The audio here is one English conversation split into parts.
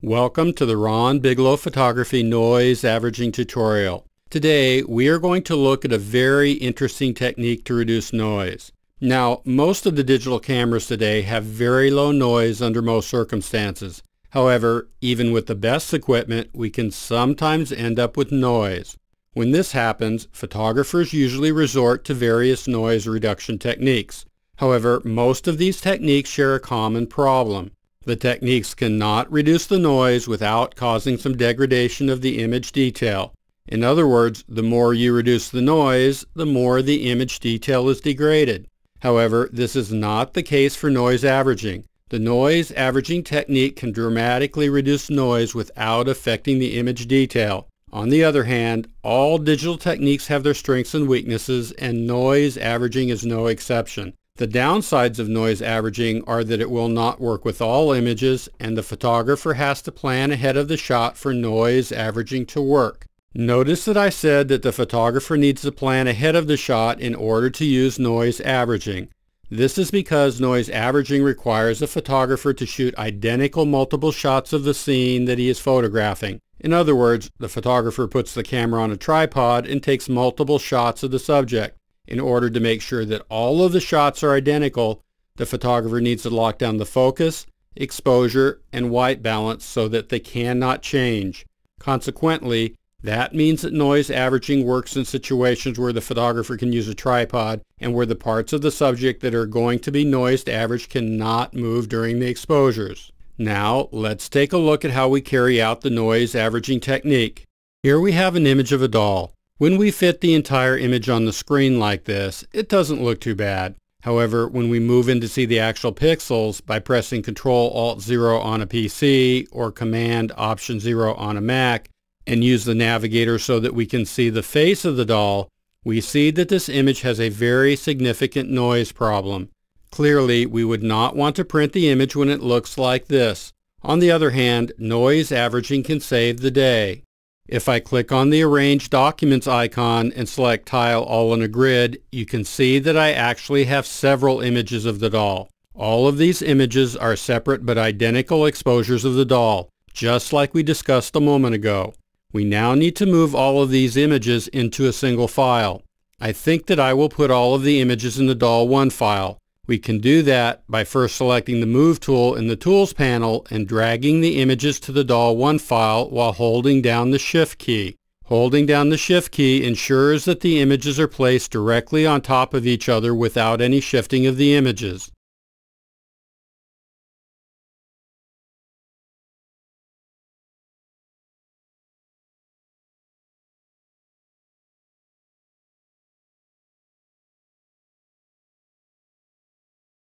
Welcome to the Ron Bigelow Photography Noise Averaging tutorial. Today we are going to look at a very interesting technique to reduce noise. Now, most of the digital cameras today have very low noise under most circumstances. However, even with the best equipment, we can sometimes end up with noise. When this happens, photographers usually resort to various noise reduction techniques. However, most of these techniques share a common problem. The techniques cannot reduce the noise without causing some degradation of the image detail. In other words, the more you reduce the noise, the more the image detail is degraded. However, this is not the case for noise averaging. The noise averaging technique can dramatically reduce noise without affecting the image detail. On the other hand, all digital techniques have their strengths and weaknesses, and noise averaging is no exception. The downsides of noise averaging are that it will not work with all images, and the photographer has to plan ahead of the shot for noise averaging to work. Notice that I said that the photographer needs to plan ahead of the shot in order to use noise averaging. This is because noise averaging requires a photographer to shoot identical multiple shots of the scene that he is photographing. In other words, the photographer puts the camera on a tripod and takes multiple shots of the subject. In order to make sure that all of the shots are identical, the photographer needs to lock down the focus, exposure, and white balance so that they cannot change. Consequently, that means that noise averaging works in situations where the photographer can use a tripod and where the parts of the subject that are going to be noise averaged cannot move during the exposures. Now, let's take a look at how we carry out the noise averaging technique. Here we have an image of a doll. When we fit the entire image on the screen like this, it doesn't look too bad. However, when we move in to see the actual pixels by pressing Ctrl-Alt-0 on a PC or Command-Option-0 on a Mac and use the navigator so that we can see the face of the doll, we see that this image has a very significant noise problem. Clearly, we would not want to print the image when it looks like this. On the other hand, noise averaging can save the day. If I click on the Arrange Documents icon and select Tile All in a Grid, you can see that I actually have several images of the doll. All of these images are separate but identical exposures of the doll, just like we discussed a moment ago. We now need to move all of these images into a single file. I think that I will put all of the images in the Doll 1 file. We can do that by first selecting the Move tool in the Tools panel and dragging the images to the Doll 1 file while holding down the Shift key. Holding down the Shift key ensures that the images are placed directly on top of each other without any shifting of the images.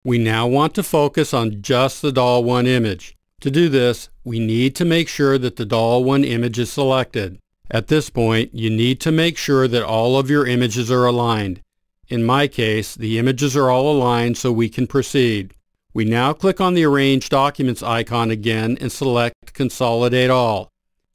We now want to focus on just the Doll 1 image. To do this, we need to make sure that the Doll 1 image is selected. At this point, you need to make sure that all of your images are aligned. In my case, the images are all aligned so we can proceed. We now click on the Arrange Documents icon again and select Consolidate All.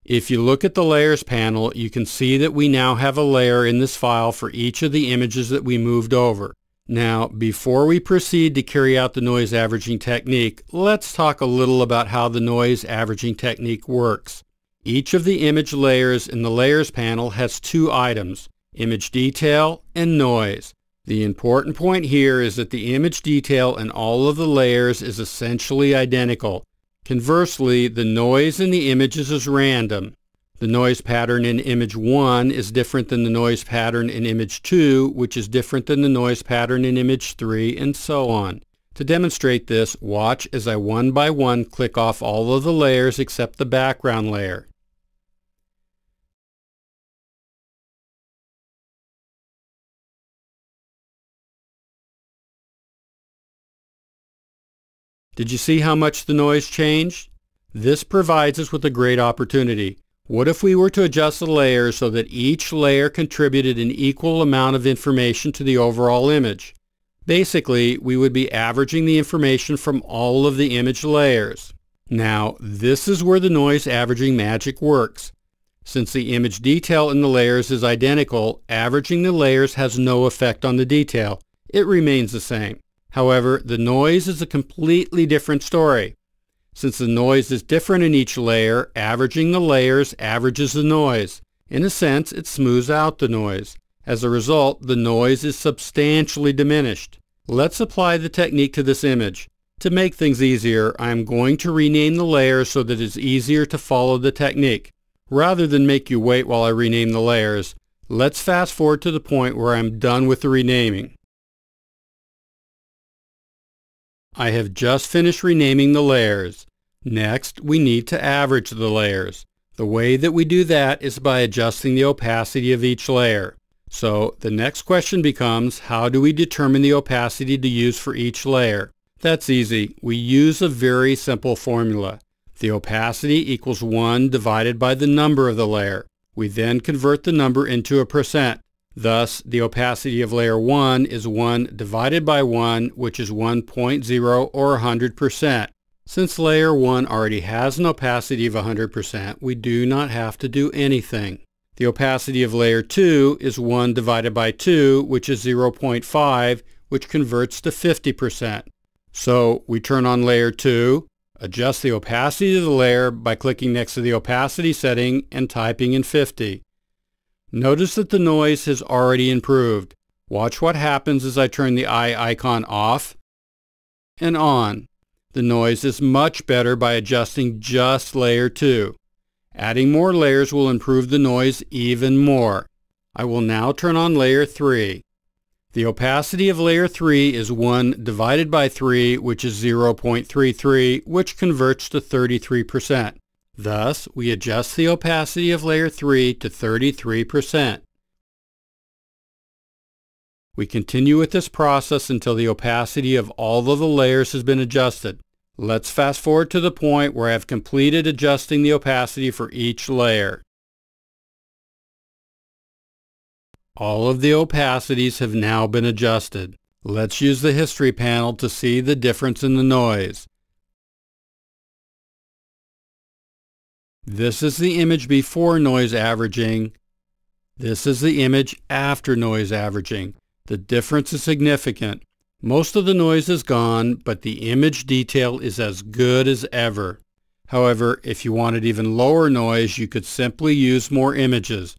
If you look at the Layers panel, you can see that we now have a layer in this file for each of the images that we moved over. Now, before we proceed to carry out the noise averaging technique, let's talk a little about how the noise averaging technique works. Each of the image layers in the Layers panel has two items, image detail and noise. The important point here is that the image detail in all of the layers is essentially identical. Conversely, the noise in the images is random. The noise pattern in image 1 is different than the noise pattern in image 2, which is different than the noise pattern in image 3, and so on. To demonstrate this, watch as I one by one click off all of the layers except the background layer. Did you see how much the noise changed? This provides us with a great opportunity. What if we were to adjust the layers so that each layer contributed an equal amount of information to the overall image? Basically, we would be averaging the information from all of the image layers. Now, this is where the noise averaging magic works. Since the image detail in the layers is identical, averaging the layers has no effect on the detail. It remains the same. However, the noise is a completely different story. Since the noise is different in each layer, averaging the layers averages the noise. In a sense, it smooths out the noise. As a result, the noise is substantially diminished. Let's apply the technique to this image. To make things easier, I am going to rename the layers so that it's easier to follow the technique. Rather than make you wait while I rename the layers, let's fast forward to the point where I'm done with the renaming. I have just finished renaming the layers. Next, we need to average the layers. The way that we do that is by adjusting the opacity of each layer. So the next question becomes, how do we determine the opacity to use for each layer? That's easy. We use a very simple formula. The opacity equals 1 divided by the number of the layer. We then convert the number into a percent. Thus, the opacity of layer 1 is 1 divided by 1, which is 1.0 or 100%. Since layer 1 already has an opacity of 100%, we do not have to do anything. The opacity of layer 2 is 1 divided by 2, which is 0.5, which converts to 50%. So we turn on layer 2, adjust the opacity of the layer by clicking next to the opacity setting and typing in 50. Notice that the noise has already improved. Watch what happens as I turn the eye icon off and on. The noise is much better by adjusting just layer 2. Adding more layers will improve the noise even more. I will now turn on layer 3. The opacity of layer 3 is 1 divided by 3, which is 0.33, which converts to 33%. Thus, we adjust the opacity of layer 3 to 33%. We continue with this process until the opacity of all of the layers has been adjusted. Let's fast forward to the point where I have completed adjusting the opacity for each layer. All of the opacities have now been adjusted. Let's use the history panel to see the difference in the noise. This is the image before noise averaging. This is the image after noise averaging. The difference is significant. Most of the noise is gone, but the image detail is as good as ever. However, if you wanted even lower noise, you could simply use more images.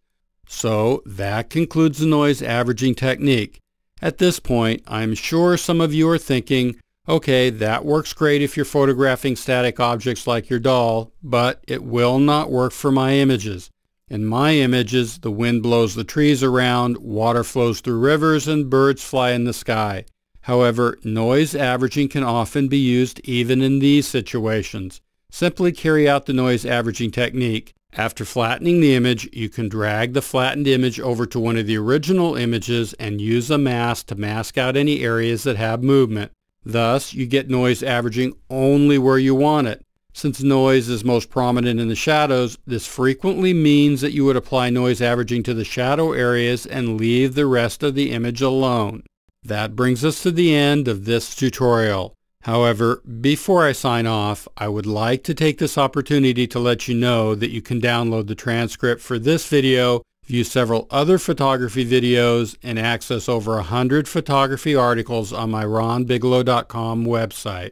So that concludes the noise averaging technique. At this point, I'm sure some of you are thinking, okay, that works great if you're photographing static objects like your doll, but it will not work for my images. In my images, the wind blows the trees around, water flows through rivers, and birds fly in the sky. However, noise averaging can often be used even in these situations. Simply carry out the noise averaging technique. After flattening the image, you can drag the flattened image over to one of the original images and use a mask to mask out any areas that have movement. Thus, you get noise averaging only where you want it. Since noise is most prominent in the shadows, this frequently means that you would apply noise averaging to the shadow areas and leave the rest of the image alone. That brings us to the end of this tutorial. However, before I sign off, I would like to take this opportunity to let you know that you can download the transcript for this video, view several other photography videos, and access over 100 photography articles on my ronbigelow.com website.